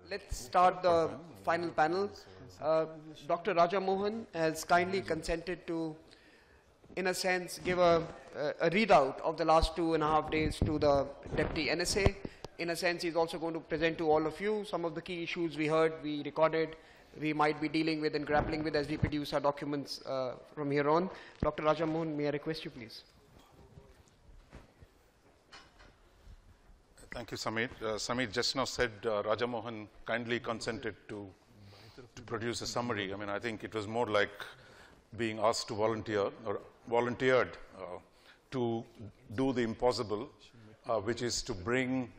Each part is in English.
Let's start the final panel. Dr. Raja Mohan has kindly consented to, in a sense, give a readout of the last 2.5 days to the Deputy NSA. In a sense, he's also going to present to all of you some of the key issues we heard, we recorded, we might be dealing with and grappling with as we produce our documents from here on. Dr. Raja Mohan, may I request you, please? Thank you, Samir. Samir just now said Raja Mohan kindly consented to produce a summary. I mean, I think it was more like being asked to volunteer or volunteered to do the impossible, which is to bring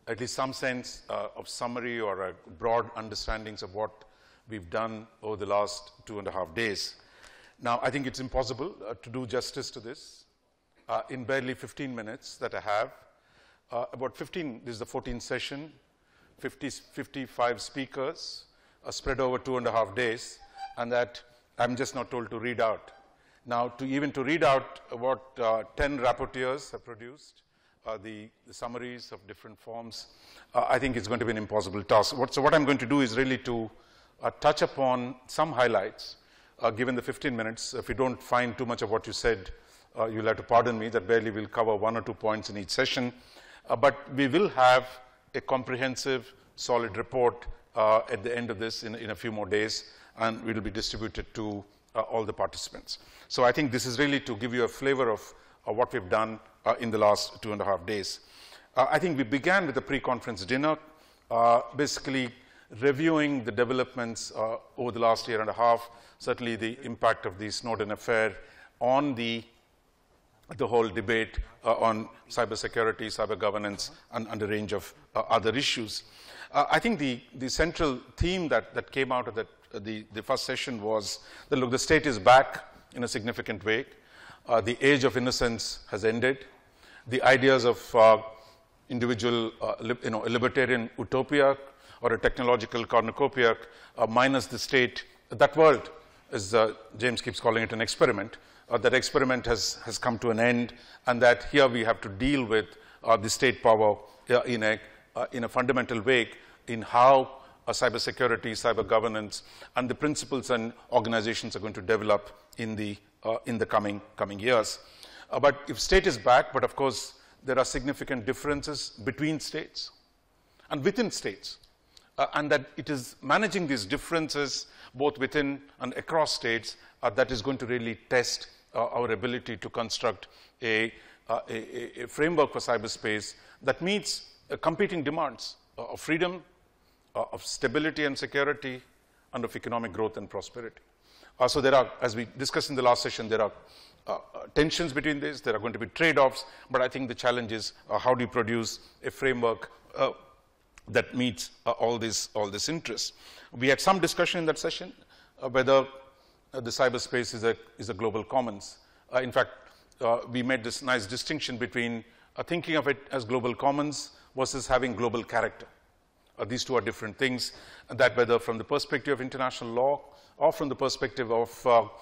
at least some sense of summary or a broad understandings of what we've done over the last 2.5 days. Now, I think it's impossible to do justice to this in barely 15 minutes that I have. About 15, this is the 14th session, 55 speakers spread over 2.5 days, and that I'm just not told to read out. Now, to read out what 10 rapporteurs have produced, the summaries of different forms, I think it's going to be an impossible task. So what I'm going to do is really to touch upon some highlights, given the 15 minutes. If you don't find too much of what you said, you'll have to pardon me, that barely will cover 1 or 2 points in each session. But we will have a comprehensive, solid report at the end of this in a few more days, and it will be distributed to all the participants. So I think this is really to give you a flavor of what we've done in the last 2.5 days. I think we began with a pre-conference dinner, basically reviewing the developments over the last 1.5 years, certainly the impact of the Snowden affair on the whole debate on cybersecurity, cyber governance, and a range of other issues. I think the central theme that came out of the first session was that, look, the state is back in a significant way. The age of innocence has ended. The ideas of individual, a libertarian utopia or a technological cornucopia minus the state, that world, as James keeps calling it, an experiment. That experiment has come to an end, and that here we have to deal with the state power in a fundamental way in how cybersecurity, cyber governance, and the principles and organizations are going to develop in the coming years. But if state is back, but of course there are significant differences between states and within states, and that it is managing these differences both within and across states that is going to really test our ability to construct a framework for cyberspace that meets competing demands of freedom, of stability and security, and of economic growth and prosperity. So there are, as we discussed in the last session, there are tensions between this, there are going to be trade-offs, but I think the challenge is how do you produce a framework that meets all this interest. We had some discussion in that session whether the cyberspace is a global commons. In fact, we made this nice distinction between thinking of it as global commons versus having global character. These two are different things, that whether from the perspective of international law or from the perspective of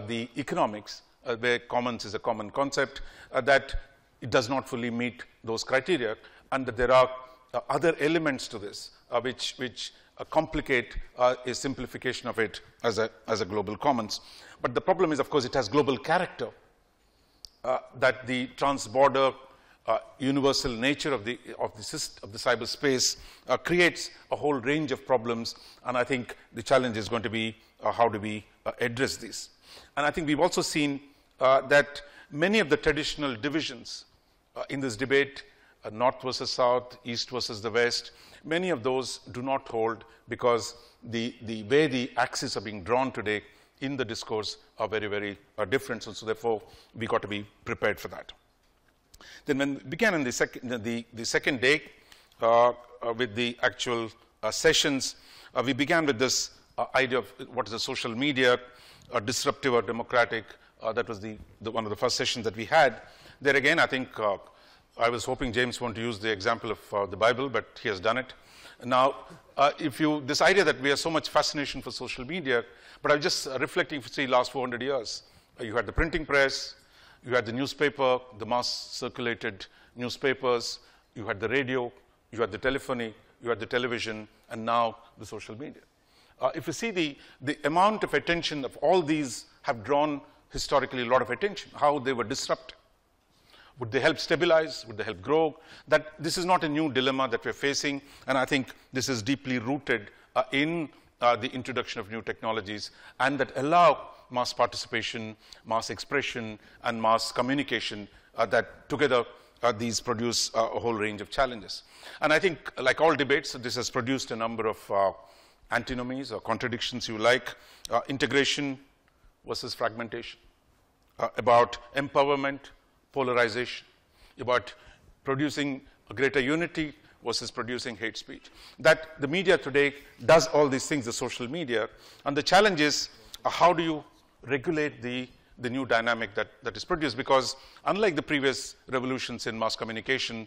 the economics, where commons is a common concept, that it does not fully meet those criteria, and that there are other elements to this which complicate a simplification of it as a global commons. But the problem is, of course, it has global character, that the trans-border universal nature of the cyberspace creates a whole range of problems, and I think the challenge is going to be how do we address these. And I think we've also seen that many of the traditional divisions in this debate, North versus South, East versus the West, many of those do not hold because the way the axes are being drawn today in the discourse are very, very different. So therefore, we got to be prepared for that. Then when we began in the second day with the actual sessions, we began with this idea of what is a social media, disruptive or democratic. That was one of the first sessions that we had. There again, I think I was hoping James wanted to use the example of the Bible, but he has done it. Now, this idea that we have so much fascination for social media, but I'm just reflecting, see, last 400 years. You had the printing press, you had the newspaper, the mass circulated newspapers, you had the radio, you had the telephony, you had the television, and now the social media. If you see the amount of attention of all these have drawn historically a lot of attention, how they were disrupted. Would they help stabilize? Would they help grow? That this is not a new dilemma that we're facing, and I think this is deeply rooted in the introduction of new technologies and that allow mass participation, mass expression, and mass communication that together these produce a whole range of challenges. And I think, like all debates, this has produced a number of antinomies or contradictions, you like, integration versus fragmentation, about empowerment, polarization, about producing a greater unity versus producing hate speech. That the media today does all these things, the social media, and the challenge is how do you regulate the new dynamic that is produced, because unlike the previous revolutions in mass communication,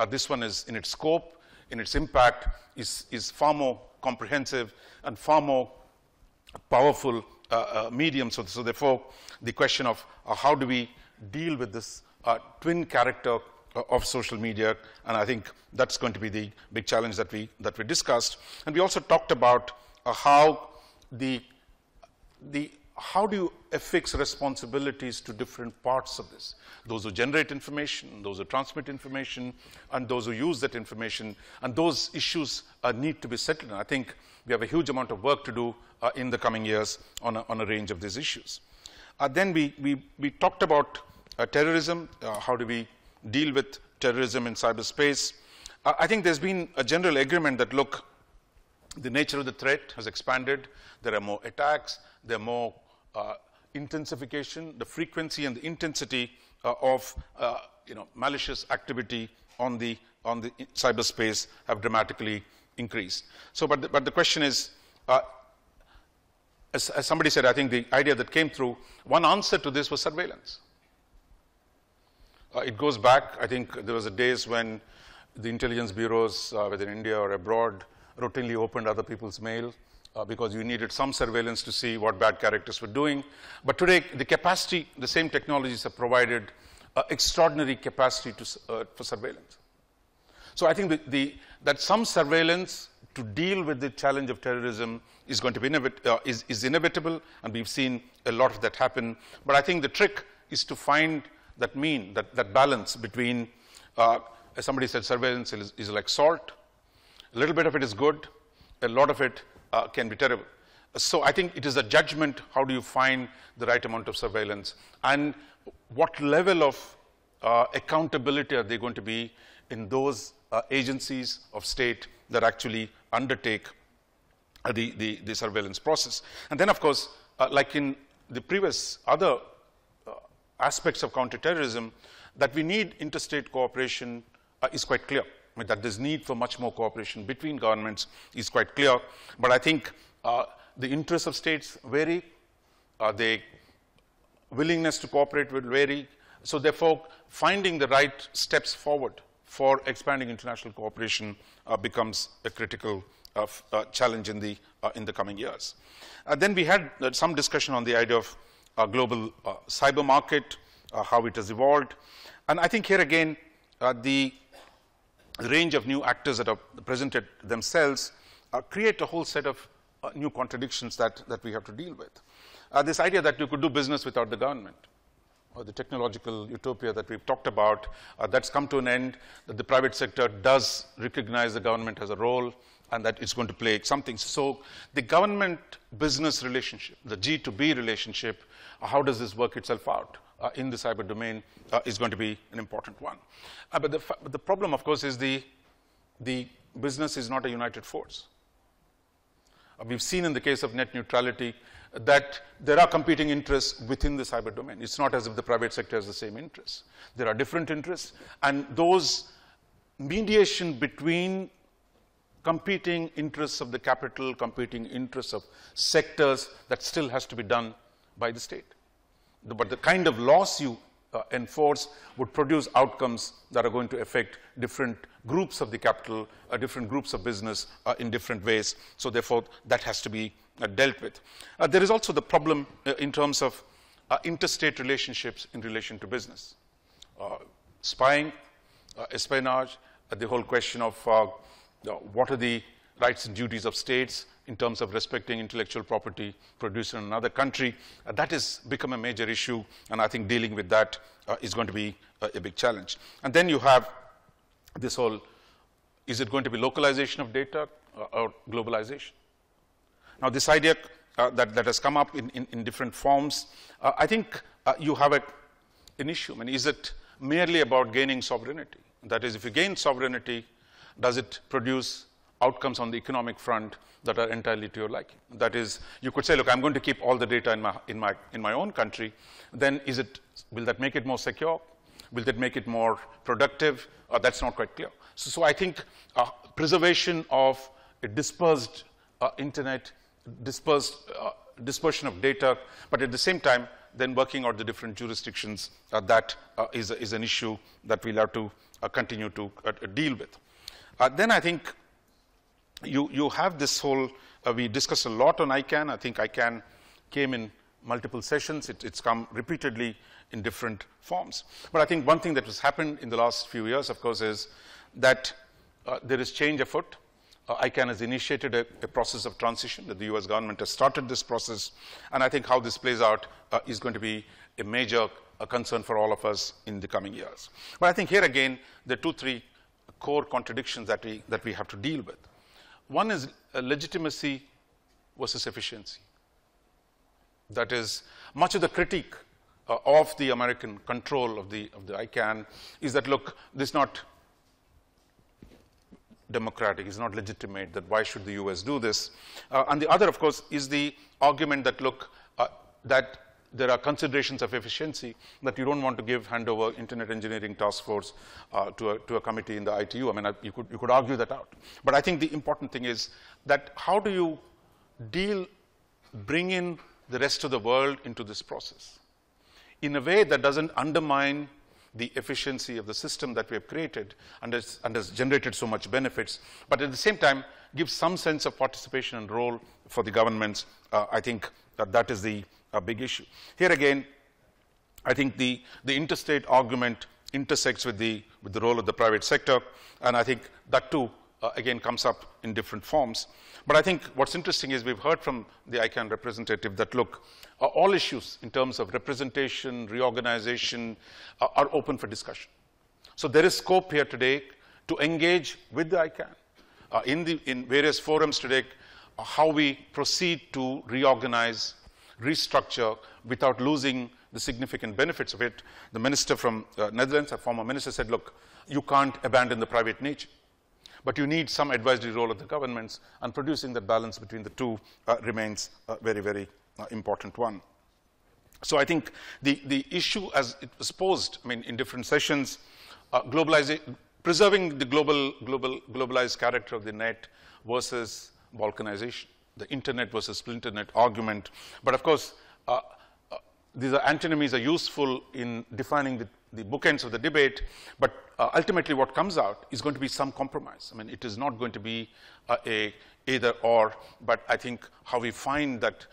this one is in its scope, in its impact, is far more comprehensive and far more powerful medium. So therefore, the question of how do we deal with this twin character of social media, and I think that's going to be the big challenge that we discussed. And we also talked about how how do you affix responsibilities to different parts of this? Those who generate information, those who transmit information, and those who use that information, and those issues need to be settled. And I think we have a huge amount of work to do in the coming years on a range of these issues. Then we talked about terrorism. How do we deal with terrorism in cyberspace? I think there's been a general agreement that, look, the nature of the threat has expanded. There are more attacks. There are more intensification. The frequency and the intensity of malicious activity on the cyberspace have dramatically increased. So, but the question is, as somebody said, I think the idea that came through, one answer to this was surveillance. It goes back, I think there was a days when the intelligence bureaus, whether in India or abroad, routinely opened other people's mail because you needed some surveillance to see what bad characters were doing. But today, the capacity, the same technologies have provided extraordinary capacity for surveillance. So I think that some surveillance to deal with the challenge of terrorism is going to be inevitable, and we've seen a lot of that happen. But I think the trick is to find that that balance between, as somebody said, surveillance is like salt. A little bit of it is good. A lot of it can be terrible. So I think it is a judgment, how do you find the right amount of surveillance, and what level of accountability are they going to be in those agencies of state that actually undertake the surveillance process. And then, of course, like in the previous other aspects of counterterrorism, that we need interstate cooperation is quite clear. I mean, that there's need for much more cooperation between governments is quite clear. But I think the interests of states vary. The willingness to cooperate will vary. So therefore, finding the right steps forward for expanding international cooperation becomes a critical challenge in the coming years. Then we had some discussion on the idea of global cyber market, how it has evolved. And I think here again, the range of new actors that have presented themselves create a whole set of new contradictions that we have to deal with. This idea that you could do business without the government, or the technological utopia that we've talked about, that's come to an end, that the private sector does recognize the government has a role and that it's going to play something. So the government-business relationship, the G2B relationship, how does this work itself out in the cyber domain is going to be an important one. But the problem, of course, is the business is not a united force. We've seen in the case of net neutrality that there are competing interests within the cyber domain. It's not as if the private sector has the same interests. There are different interests, and those mediation between competing interests of the capital, competing interests of sectors, that still has to be done by the state. But the kind of laws you enforce would produce outcomes that are going to affect different groups of the capital, different groups of business in different ways. So therefore, that has to be dealt with. There is also the problem in terms of interstate relationships in relation to business. Spying, espionage, the whole question of what are the rights and duties of states in terms of respecting intellectual property produced in another country. That has become a major issue, and I think dealing with that is going to be a big challenge. And then you have this whole, is it going to be localization of data or globalization? Now, this idea that has come up in different forms, I think you have an issue. I mean, is it merely about gaining sovereignty? That is, if you gain sovereignty, does it produce outcomes on the economic front that are entirely to your liking? That is, you could say, look, I'm going to keep all the data in my own country. Then will that make it more secure? Will that make it more productive? That's not quite clear. So I think preservation of a dispersed internet, dispersion of data, but at the same time, then working out the different jurisdictions, that is an issue that we'll have to continue to deal with. Then I think you have this whole, we discussed a lot on ICANN. I think ICANN came in multiple sessions. It's come repeatedly in different forms. But I think one thing that has happened in the last few years, of course, is that there is change afoot. ICANN has initiated a process of transition, that the US government has started this process, and I think how this plays out is going to be a major concern for all of us in the coming years. But I think here again, there are 2-3 core contradictions that we have to deal with. One is legitimacy versus efficiency. That is, much of the critique of the American control of the ICANN is that, look, this is not democratic, it's not legitimate, that why should the US do this? And the other, of course, is the argument that, look, that there are considerations of efficiency, that you don't want to give handover Internet Engineering Task Force to a committee in the ITU. I mean, you could argue that out. But I think the important thing is that how do you bring in the rest of the world into this process in a way that doesn't undermine the efficiency of the system that we have created and has generated so much benefits, but at the same time gives some sense of participation and role for the governments. I think that is the big issue. Here again, I think the interstate argument intersects with the role of the private sector, and I think that too again comes up in different forms. But I think what's interesting is we've heard from the ICANN representative that, look, all issues in terms of representation, reorganization are open for discussion. So there is scope here today to engage with the ICANN in various forums today, how we proceed to reorganize, restructure without losing the significant benefits of it. The minister from Netherlands, a former minister, said, look, you can't abandon the private nature, but you need some advisory role of the governments, and producing that balance between the two remains a very, very important one. So I think the issue as it was posed, I mean, in different sessions, preserving the globalized character of the net versus balkanization, the internet versus splinternet argument. But of course, these antinomies are useful in defining the bookends of the debate, but ultimately what comes out is going to be some compromise. I mean, it is not going to be a either or, but I think how we find that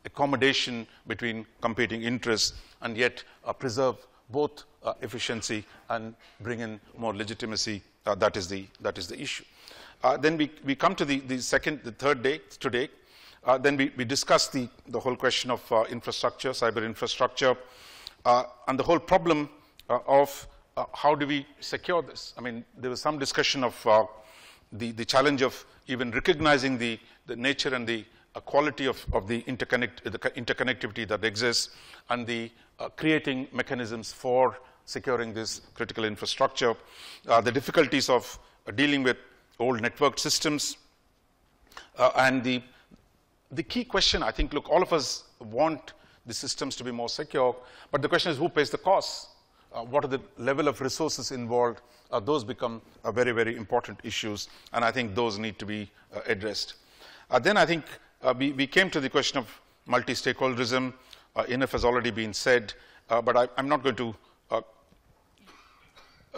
accommodation between competing interests and yet preserve both efficiency and bring in more legitimacy, that is the issue. Then we come to the third day today. Then we discuss the whole question of infrastructure, cyber infrastructure, and the whole problem of how do we secure this. I mean, there was some discussion of the challenge of even recognizing the nature and the quality of the interconnectivity that exists, and the creating mechanisms for securing this critical infrastructure, the difficulties of dealing with old networked systems, and the key question, I think, look, all of us want the systems to be more secure, but the question is who pays the costs? What are the level of resources involved? Those become very, very important issues, and I think those need to be addressed. Then I think we came to the question of multi-stakeholderism. Enough has already been said, but I'm not going to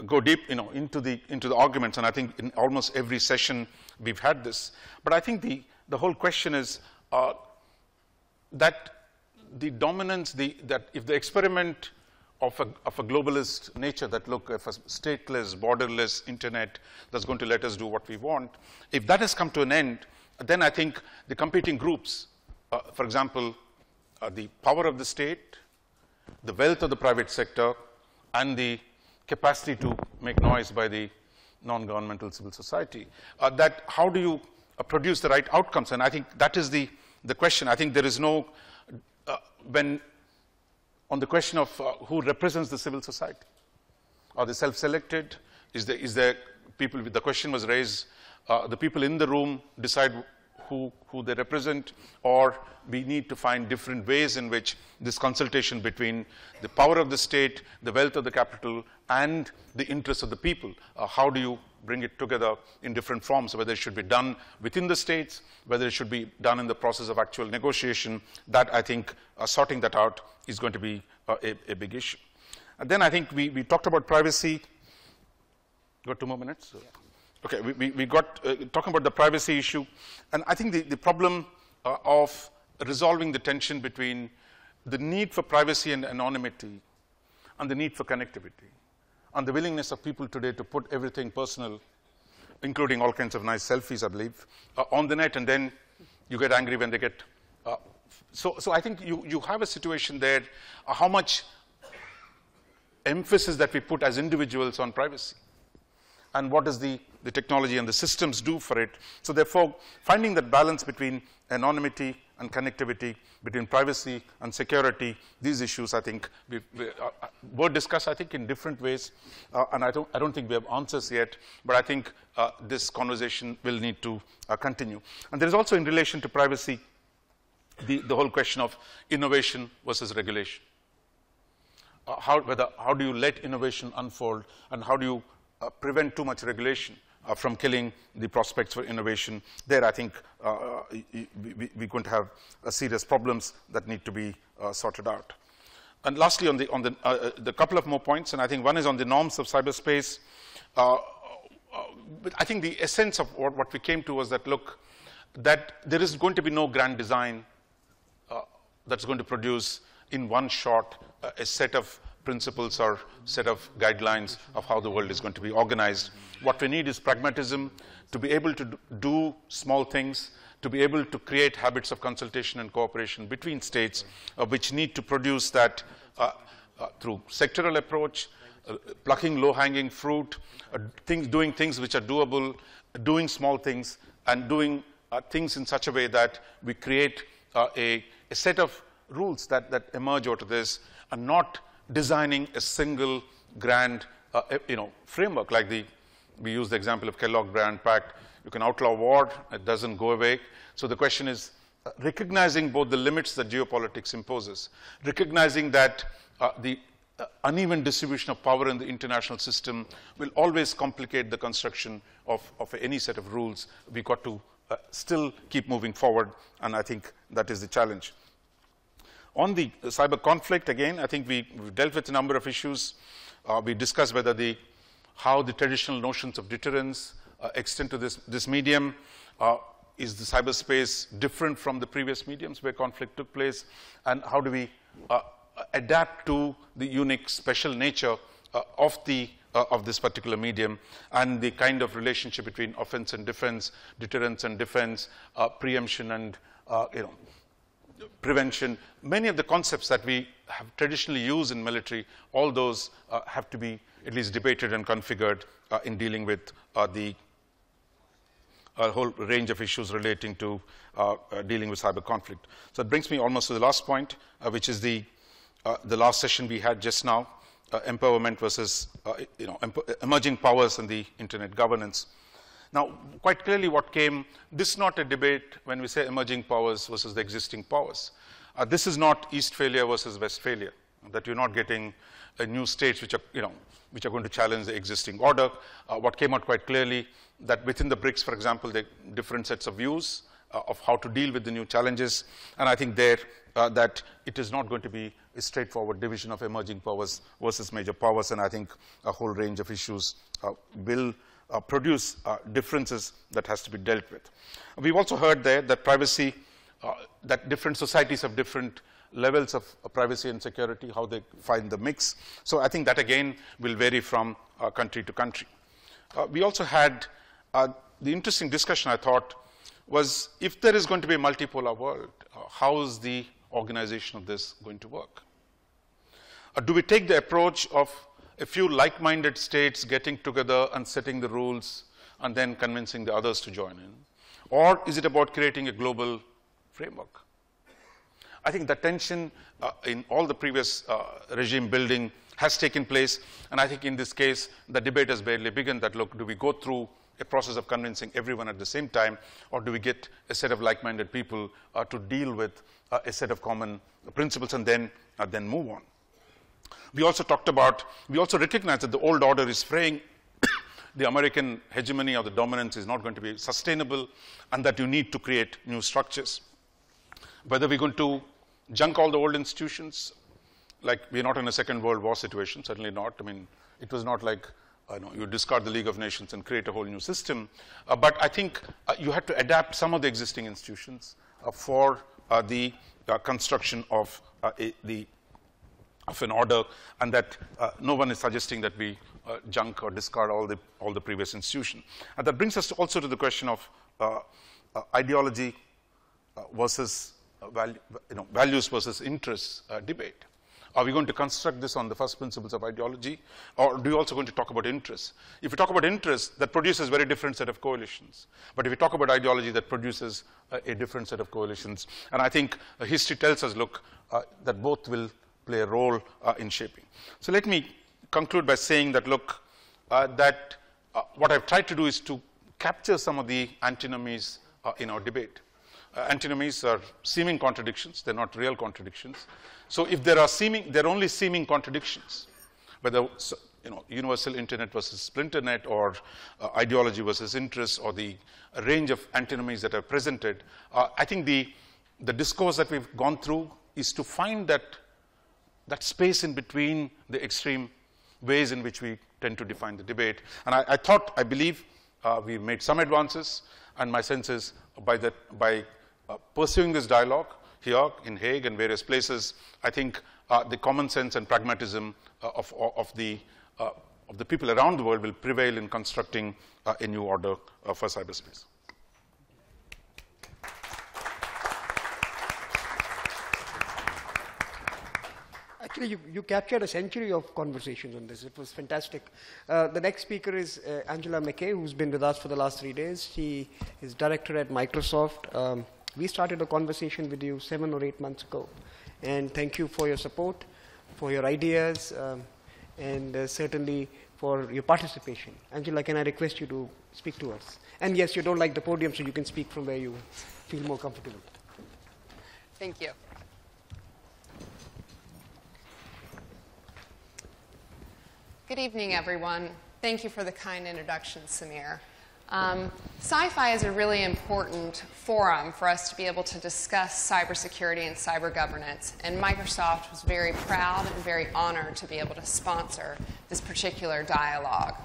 go deep, into the arguments, and I think in almost every session we've had this. But I think the whole question is that the dominance, that if the experiment of a globalist nature that look, if a stateless, borderless internet that's going to let us do what we want, if that has come to an end, then I think the competing groups, for example, the power of the state, the wealth of the private sector, and the capacity to make noise by the non-governmental civil society, that how do you produce the right outcomes? And I think that is the question. I think there is no, when on the question of who represents the civil society, are they self-selected? Is there people, the question was raised, the people in the room decide who they represent, or we need to find different ways in which this consultation between the power of the state, the wealth of the capital, and the interests of the people, how do you bring it together in different forms, whether it should be done within the states, whether it should be done in the process of actual negotiation. That I think sorting that out is going to be a big issue. And then I think we talked about privacy. Got 2 more minutes? Yeah. Okay, we got talking about the privacy issue, and I think the problem of resolving the tension between the need for privacy and anonymity and the need for connectivity, and the willingness of people today to put everything personal, including all kinds of nice selfies, I believe, on the net, and then you get angry when they get. So I think you have a situation there, how much emphasis that we put as individuals on privacy, and what does the technology and the systems do for it. So therefore, finding that balance between anonymity and connectivity, between privacy and security, these issues I think were discussed, I think, in different ways, and I don't think we have answers yet, but I think this conversation will need to continue. And there is also, in relation to privacy, the whole question of innovation versus regulation. How do you let innovation unfold, and how do you prevent too much regulation from killing the prospects for innovation? There, I think we're going to have serious problems that need to be sorted out. And lastly, on the couple of more points, and I think one is on the norms of cyberspace. But I think the essence of what we came to was that, look, that there is going to be no grand design that's going to produce in one shot a set of principles or set of guidelines of how the world is going to be organized. What we need is pragmatism, to be able to do small things, to be able to create habits of consultation and cooperation between states, which need to produce that through sectoral approach, plucking low-hanging fruit, doing things which are doable, doing small things, and doing things in such a way that we create a set of rules that emerge out of this, and not designing a single grand framework. Like we use the example of Kellogg Brand Pact. You can outlaw war, it doesn't go away. So the question is recognizing both the limits that geopolitics imposes, recognizing that the uneven distribution of power in the international system will always complicate the construction of any set of rules. We've got to still keep moving forward, and I think that is the challenge. On the cyber conflict, again, I think we've dealt with a number of issues. We discussed whether how the traditional notions of deterrence extend to this medium. Is the cyberspace different from the previous mediums where conflict took place? And how do we adapt to the unique, special nature of this particular medium, and the kind of relationship between offense and defense, deterrence and defense, preemption and prevention. Many of the concepts that we have traditionally used in military, all those have to be at least debated and configured in dealing with the whole range of issues relating to dealing with cyber conflict. So it brings me almost to the last point, which is the last session we had just now, empowerment versus emerging powers and the internet governance. Now, quite clearly what came, this is not a debate when we say emerging powers versus the existing powers. This is not Eastphalia versus Westphalia, that you're not getting new states which are going to challenge the existing order. What came out quite clearly, that within the BRICS, for example, there are different sets of views of how to deal with the new challenges. And I think there that it is not going to be a straightforward division of emerging powers versus major powers. And I think a whole range of issues will produce differences that has to be dealt with. We've also heard there that privacy, that different societies have different levels of privacy and security, how they find the mix. So I think that again will vary from country to country. We also had the interesting discussion, I thought, was if there is going to be a multipolar world, how is the organization of this going to work? Do we take the approach of a few like-minded states getting together and setting the rules and then convincing the others to join in? Or is it about creating a global framework? I think the tension in all the previous regime building has taken place, and I think in this case, the debate has barely begun that, look, do we go through a process of convincing everyone at the same time, or do we get a set of like-minded people to deal with a set of common principles and then move on? We also talked about, we also recognize that the old order is fraying. The American hegemony or the dominance is not going to be sustainable, and that you need to create new structures. Whether we're going to junk all the old institutions, like we're not in a Second World War situation, certainly not. I mean, it was not like you discard the League of Nations and create a whole new system. But I think you had to adapt some of the existing institutions for the construction of an order, and that no one is suggesting that we junk or discard all the previous institutions. And that brings us also to the question of ideology versus values versus interests debate. Are we going to construct this on the first principles of ideology, or do we also going to talk about interests? If we talk about interests, that produces a very different set of coalitions. But if we talk about ideology, that produces a different set of coalitions. And I think history tells us, look, that both will play a role in shaping. So let me conclude by saying that, look, what I've tried to do is to capture some of the antinomies in our debate. Antinomies are seeming contradictions, they're not real contradictions. So if there are only seeming contradictions, whether universal internet versus splinternet, or ideology versus interests, or the range of antinomies that are presented, I think the discourse that we've gone through is to find that space in between the extreme ways in which we tend to define the debate. And I believe we've made some advances, and my sense is by pursuing this dialogue here in Hague and various places, I think the common sense and pragmatism of the people around the world will prevail in constructing a new order for cyberspace. Actually, you captured a century of conversations on this. It was fantastic. The next speaker is Angela McKay, who's been with us for the last 3 days. She is director at Microsoft. We started a conversation with you 7 or 8 months ago. And thank you for your support, for your ideas, and certainly for your participation. Angela, can I request you to speak to us? And yes, you don't like the podium, so you can speak from where you feel more comfortable. Thank you. Good evening, everyone. Thank you for the kind introduction, Samir. Cyfy is a really important forum for us to be able to discuss cybersecurity and cyber governance, and Microsoft was very proud and very honored to be able to sponsor this particular dialogue.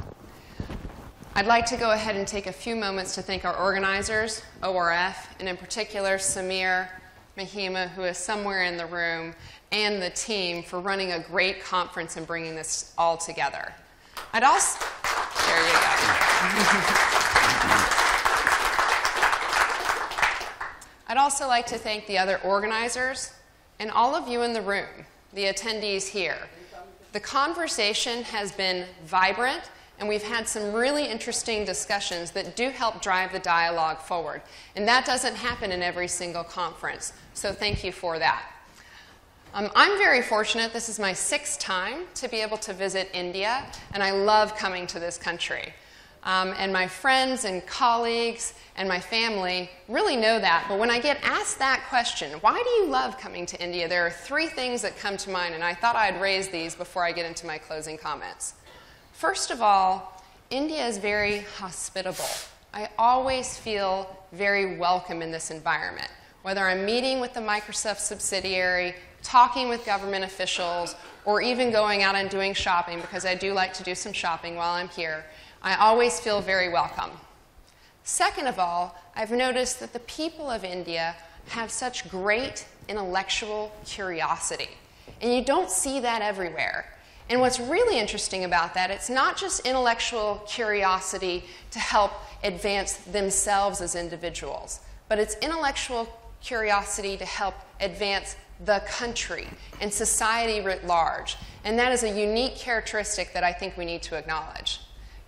I'd like to go ahead and take a few moments to thank our organizers, ORF, and in particular Samir, Mahima, who is somewhere in the room, and the team for running a great conference and bringing this all together. I'd also, there you go. I'd also like to thank the other organizers and all of you in the room, the attendees here. The conversation has been vibrant, and we've had some really interesting discussions that do help drive the dialogue forward. And that doesn't happen in every single conference, so thank you for that. I'm very fortunate. This is my 6th time to be able to visit India, and I love coming to this country. And my friends and colleagues and my family really know that. But when I get asked that question, why do you love coming to India, there are 3 things that come to mind, and I thought I'd raise these before I get into my closing comments. First of all, India is very hospitable. I always feel very welcome in this environment. Whether I'm meeting with the Microsoft subsidiary, talking with government officials, or even going out and doing shopping, because I do like to do some shopping while I'm here, I always feel very welcome. Second of all, I've noticed that the people of India have such great intellectual curiosity. And you don't see that everywhere. And what's really interesting about that, it's not just intellectual curiosity to help advance themselves as individuals, but it's intellectual curiosity to help advance the country and society writ large. And that is a unique characteristic that I think we need to acknowledge.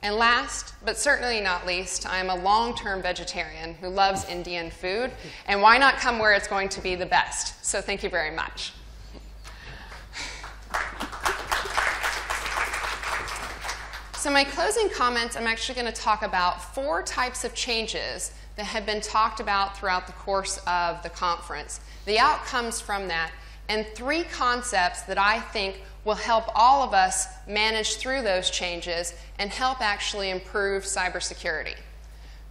And last, but certainly not least, I am a long-term vegetarian who loves Indian food, and why not come where it's going to be the best? So thank you very much. So my closing comments, I'm actually going to talk about 4 types of changes that have been talked about throughout the course of the conference, the outcomes from that, and 3 concepts that I think will help all of us manage through those changes and help actually improve cybersecurity.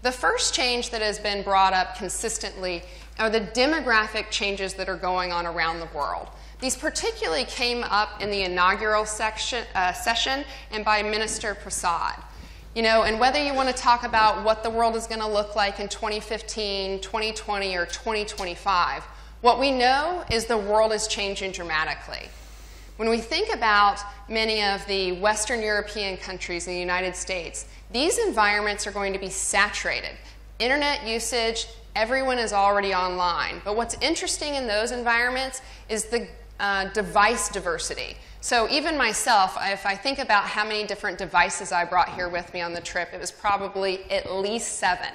The first change that has been brought up consistently are the demographic changes that are going on around the world. These particularly came up in the inaugural session and by Minister Prasad. You know, and whether you want to talk about what the world is going to look like in 2015, 2020, or 2025, what we know is the world is changing dramatically. When we think about many of the Western European countries in the United States, these environments are going to be saturated. Internet usage, everyone is already online. But what's interesting in those environments is the device diversity. So even myself, if I think about how many different devices I brought here with me on the trip, it was probably at least 7.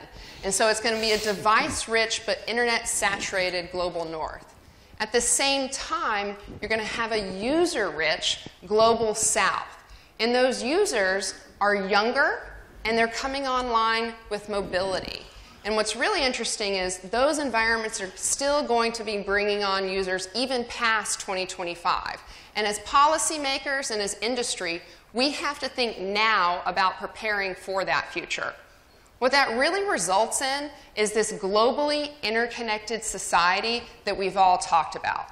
And so it's going to be a device-rich but internet-saturated global north. At the same time, you're going to have a user-rich global south. And those users are younger, and they're coming online with mobility. And what's really interesting is those environments are still going to be bringing on users even past 2025. And as policymakers and as industry, we have to think now about preparing for that future. What that really results in is this globally interconnected society that we've all talked about.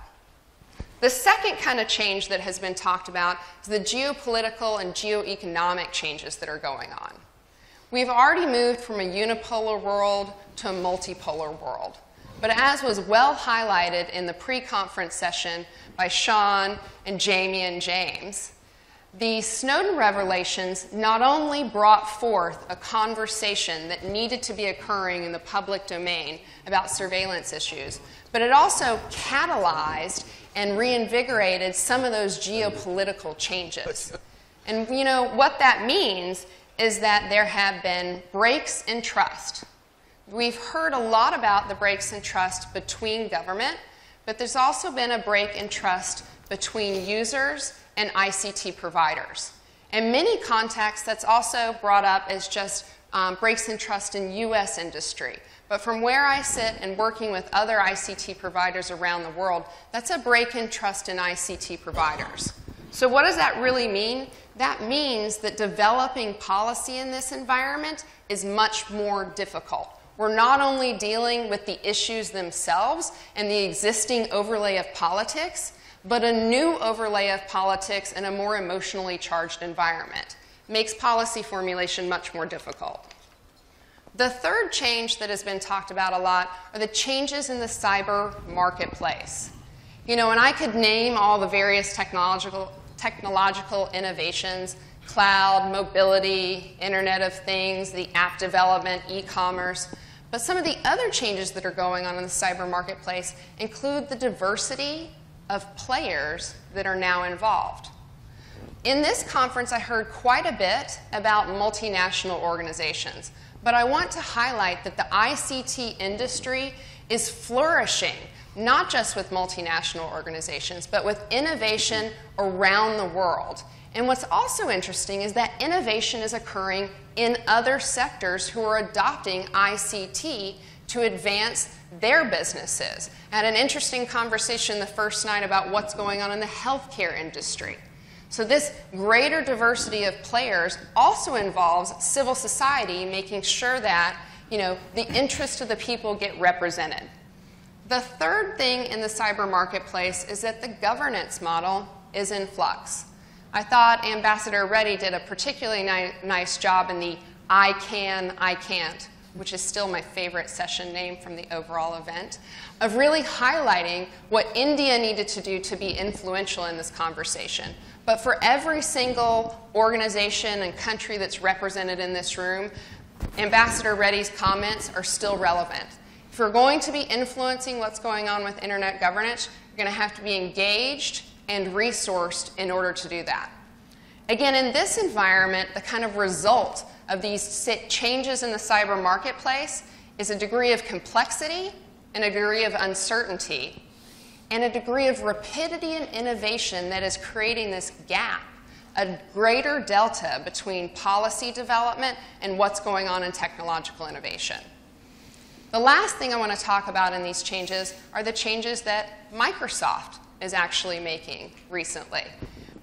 The second kind of change that has been talked about is the geopolitical and geoeconomic changes that are going on. We've already moved from a unipolar world to a multipolar world. But as was well highlighted in the pre-conference session by Sean and Jamie and James, the Snowden revelations not only brought forth a conversation that needed to be occurring in the public domain about surveillance issues, but it also catalyzed and reinvigorated some of those geopolitical changes. And you know, what that means is that there have been breaks in trust. We've heard a lot about the breaks in trust between government, but there's also been a break in trust between users and ICT providers. In many contexts, that's also brought up as just breaks in trust in US industry. But from where I sit and working with other ICT providers around the world, that's a break in trust in ICT providers. So what does that really mean? That means that developing policy in this environment is much more difficult. We're not only dealing with the issues themselves and the existing overlay of politics, but a new overlay of politics in a more emotionally charged environment. It makes policy formulation much more difficult. The third change that has been talked about a lot are the changes in the cyber marketplace. You know, and I could name all the various technological innovations, cloud, mobility, Internet of Things, the app development, e-commerce. But some of the other changes that are going on in the cyber marketplace include the diversity of players that are now involved. In this conference, I heard quite a bit about multinational organizations. But I want to highlight that the ICT industry is flourishing, not just with multinational organizations, but with innovation around the world. And what's also interesting is that innovation is occurring in other sectors who are adopting ICT to advance their businesses. I had an interesting conversation the first night about what's going on in the healthcare industry. So this greater diversity of players also involves civil society making sure that, you know, the interests of the people get represented. The third thing in the cyber marketplace is that the governance model is in flux. I thought Ambassador Reddy did a particularly nice job in the I can, I can't. which is still my favorite session name from the overall event, of really highlighting what India needed to do to be influential in this conversation. But for every single organization and country that's represented in this room, Ambassador Reddy's comments are still relevant. If you're going to be influencing what's going on with internet governance, you're going to have to be engaged and resourced in order to do that. Again, in this environment, the kind of result of these changes in the cyber marketplace is a degree of complexity and a degree of uncertainty and a degree of rapidity and innovation that is creating this gap, a greater delta between policy development and what's going on in technological innovation. The last thing I want to talk about in these changes are the changes that Microsoft is actually making recently.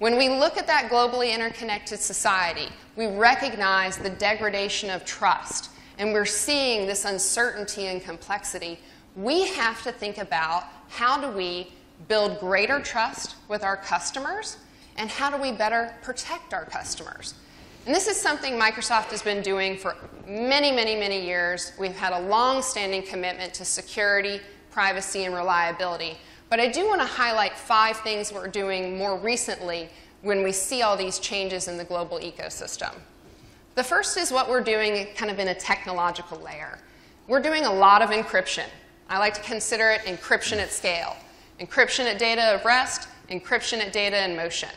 When we look at that globally interconnected society, we recognize the degradation of trust, and we're seeing this uncertainty and complexity. We have to think about how do we build greater trust with our customers, and how do we better protect our customers. And this is something Microsoft has been doing for many, many, many years. We've had a long-standing commitment to security, privacy, and reliability. But I do want to highlight 5 things we're doing more recently when we see all these changes in the global ecosystem. The first is what we're doing kind of in a technological layer. We're doing a lot of encryption. I like to consider it encryption at scale. Encryption at data at rest, encryption at data in motion.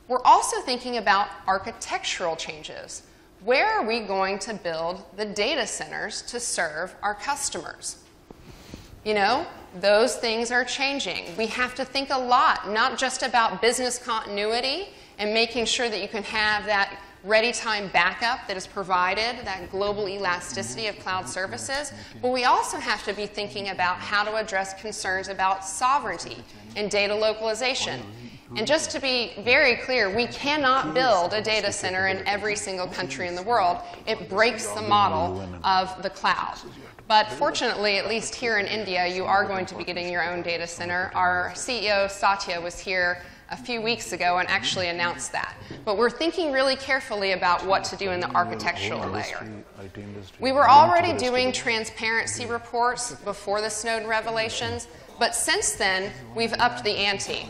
We're also thinking about architectural changes. Where are we going to build the data centers to serve our customers? You know, those things are changing. We have to think a lot, not just about business continuity and making sure that you can have that ready-time backup that is provided, that global elasticity of cloud services, but we also have to be thinking about how to address concerns about sovereignty and data localization. And just to be very clear, we cannot build a data center in every single country in the world. It breaks the model of the cloud. But fortunately, at least here in India, you are going to be getting your own data center. Our CEO, Satya, was here a few weeks ago and actually announced that. But we're thinking really carefully about what to do in the architectural layer. We were already doing transparency reports before the Snowden revelations, but since then, we've upped the ante.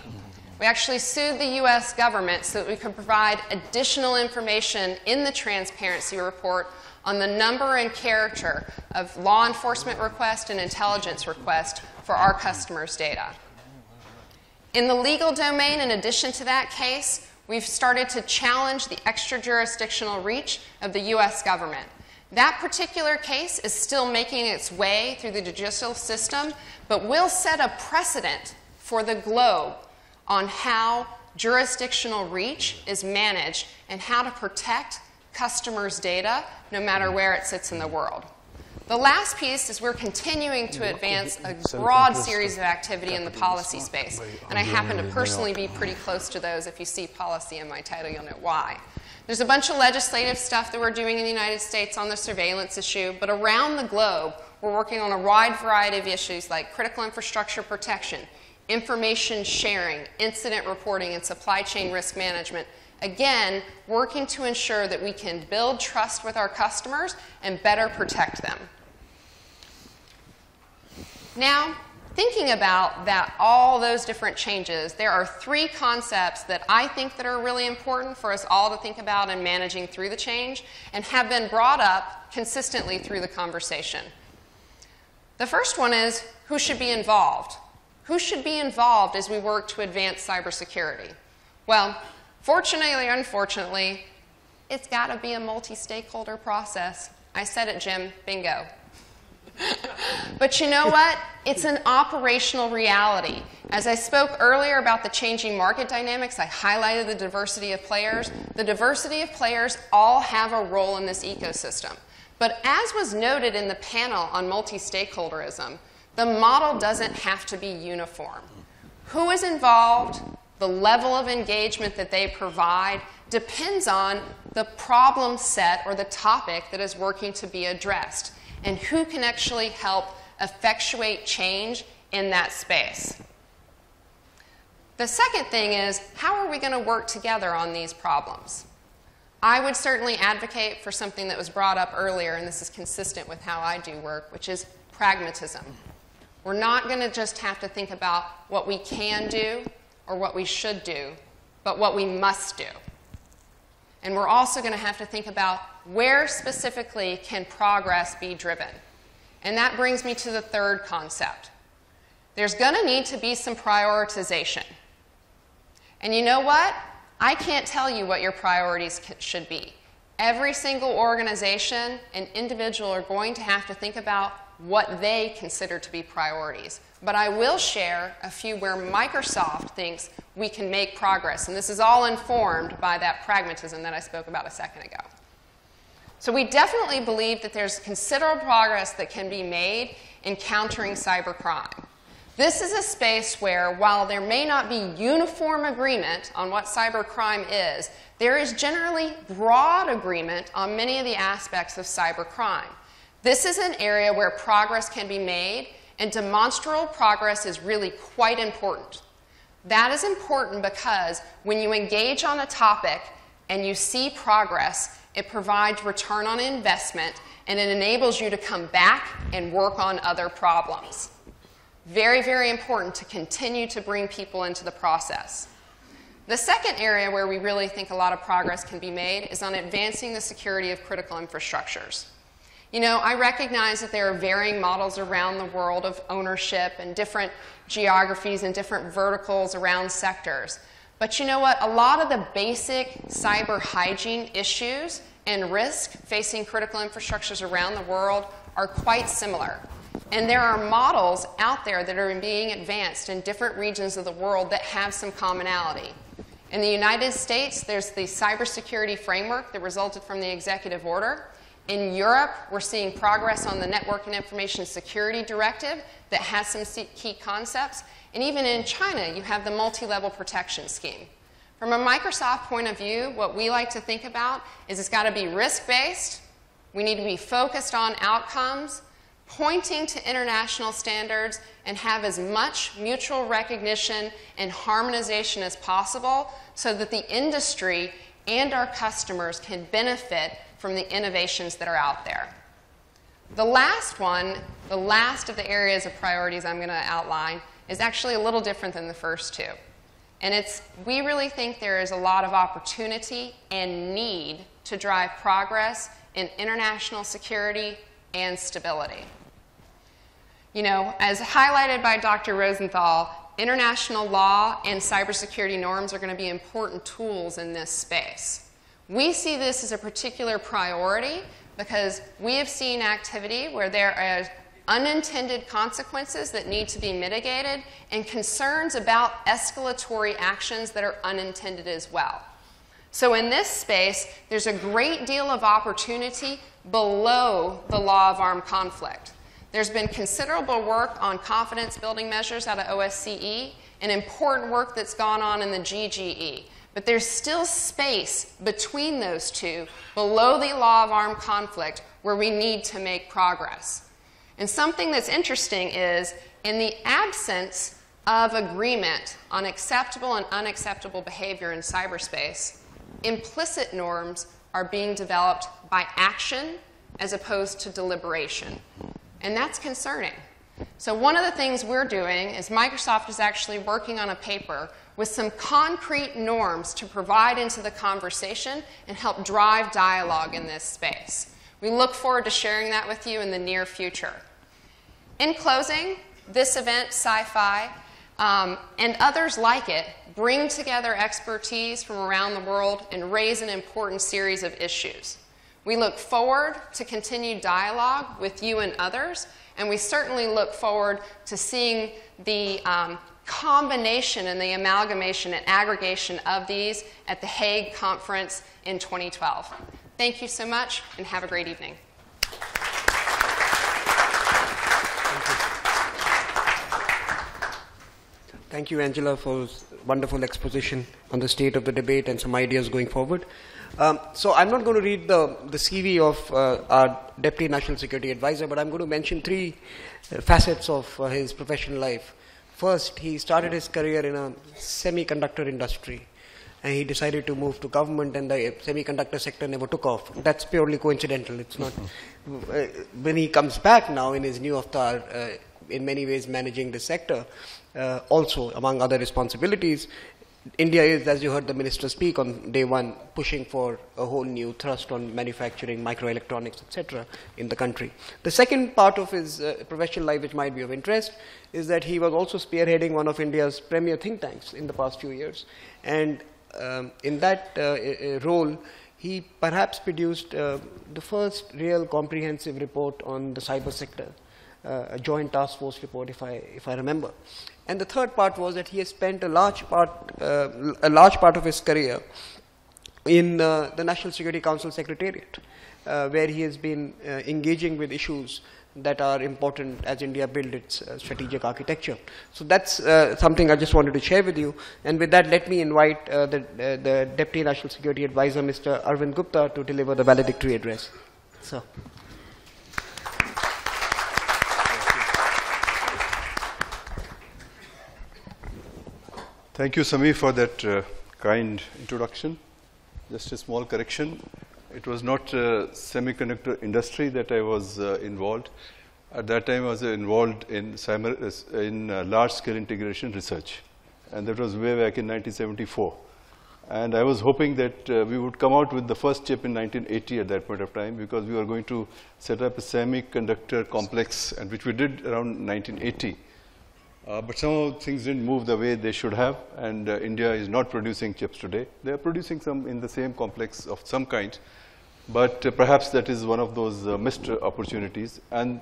We actually sued the US government so that we could provide additional information in the transparency report on the number and character of law enforcement requests and intelligence requests for our customers' data. In the legal domain, in addition to that case, we've started to challenge the extra-jurisdictional reach of the US government. That particular case is still making its way through the judicial system, but will set a precedent for the globe on how jurisdictional reach is managed and how to protect customers' data no matter where it sits in the world. The last piece is we're continuing to advance a broad series of activity in the policy space, and I happen to personally be pretty close to those. If you see policy in my title, you'll know why. There's a bunch of legislative stuff that we're doing in the United States on the surveillance issue, but around the globe, we're working on a wide variety of issues like critical infrastructure protection, information sharing, incident reporting, and supply chain risk management. Again, working to ensure that we can build trust with our customers and better protect them. Now, thinking about that, all those different changes, there are 3 concepts that I think that are really important for us all to think about in managing through the change and have been brought up consistently through the conversation. The first one is who should be involved? Who should be involved as we work to advance cybersecurity? Well, fortunately or unfortunately, it's got to be a multi-stakeholder process. I said it, Jim. Bingo. But you know what? It's an operational reality. As I spoke earlier about the changing market dynamics, I highlighted the diversity of players. The diversity of players all have a role in this ecosystem. But as was noted in the panel on multi-stakeholderism, the model doesn't have to be uniform. Who is involved, the level of engagement that they provide, depends on the problem set or the topic that is working to be addressed, and who can actually help effectuate change in that space. The second thing is, how are we going to work together on these problems? I would certainly advocate for something that was brought up earlier, and this is consistent with how I do work, which is pragmatism. We're not going to just have to think about what we can do or what we should do, but what we must do. And we're also going to have to think about where specifically can progress be driven. And that brings me to the third concept. There's going to need to be some prioritization. And you know what? I can't tell you what your priorities should be. Every single organization and individual are going to have to think about what they consider to be priorities. But I will share a few where Microsoft thinks we can make progress. And this is all informed by that pragmatism that I spoke about a second ago. So we definitely believe that there's considerable progress that can be made in countering cybercrime. This is a space where, while there may not be uniform agreement on what cybercrime is, there is generally broad agreement on many of the aspects of cybercrime. This is an area where progress can be made, and demonstrable progress is really quite important. That is important because when you engage on a topic and you see progress, it provides return on investment, and it enables you to come back and work on other problems. Very, very important to continue to bring people into the process. The second area where we really think a lot of progress can be made is on advancing the security of critical infrastructures. You know, I recognize that there are varying models around the world of ownership and different geographies and different verticals around sectors. But you know what? A lot of the basic cyber hygiene issues and risk facing critical infrastructures around the world are quite similar. And there are models out there that are being advanced in different regions of the world that have some commonality. In the United States, there's the cybersecurity framework that resulted from the executive order. In Europe, we're seeing progress on the Network and Information Security Directive that has some key concepts. And even in China, you have the multi-level protection scheme. From a Microsoft point of view, what we like to think about is it's got to be risk-based. We need to be focused on outcomes, pointing to international standards, and have as much mutual recognition and harmonization as possible so that the industry and our customers can benefit from the innovations that are out there. The last one, the last of the areas of priorities I'm going to outline, is actually a little different than the first two. And it's, we really think there is a lot of opportunity and need to drive progress in international security and stability. You know, as highlighted by Dr. Rosenthal, international law and cybersecurity norms are going to be important tools in this space. We see this as a particular priority because we have seen activity where there are unintended consequences that need to be mitigated and concerns about escalatory actions that are unintended as well. So in this space, there's a great deal of opportunity below the law of armed conflict. There's been considerable work on confidence building measures out of OSCE and important work that's gone on in the GGE. But there's still space between those two, below the law of armed conflict, where we need to make progress. And something that's interesting is, in the absence of agreement on acceptable and unacceptable behavior in cyberspace, implicit norms are being developed by action as opposed to deliberation. And that's concerning. So one of the things we're doing is Microsoft is actually working on a paper with some concrete norms to provide into the conversation and help drive dialogue in this space. We look forward to sharing that with you in the near future. In closing, this event, Cyfy, and others like it, bring together expertise from around the world and raise an important series of issues. We look forward to continued dialogue with you and others, and we certainly look forward to seeing the combination and the amalgamation and aggregation of these at the Hague Conference in 2012. Thank you so much, and have a great evening. Thank you, Angela, for wonderful exposition on the state of the debate and some ideas going forward. So I'm not going to read the CV of our Deputy National Security Advisor, but I'm going to mention three facets of his professional life. First, he started his career in a semiconductor industry. and he decided to move to government, and the semiconductor sector never took off. That's purely coincidental. It's not. When he comes back now in his new avatar, in many ways managing the sector, also among other responsibilities, India is, as you heard the minister speak on day one, pushing for a whole new thrust on manufacturing, microelectronics, etc. in the country. The second part of his professional life, which might be of interest, is that he was also spearheading one of India's premier think tanks in the past few years. And in that role, he perhaps produced the first real comprehensive report on the cyber sector, a joint task force report, if I remember. And the third part was that he has spent a large part of his career in the National Security Council Secretariat, where he has been engaging with issues that are important as India builds its strategic architecture. So that's something I just wanted to share with you. And with that, let me invite the Deputy National Security Advisor, Mr. Arvind Gupta, to deliver the valedictory address. So. Thank you, Sami, for that kind introduction. Just a small correction. It was not semiconductor industry that I was involved. At that time, I was involved in large-scale integration research. And that was way back in 1974. And I was hoping that we would come out with the first chip in 1980 at that point of time, because we were going to set up a semiconductor complex, and which we did around 1980. But somehow things didn't move the way they should have, and India is not producing chips today. They are producing some in the same complex of some kind, but perhaps that is one of those missed opportunities. And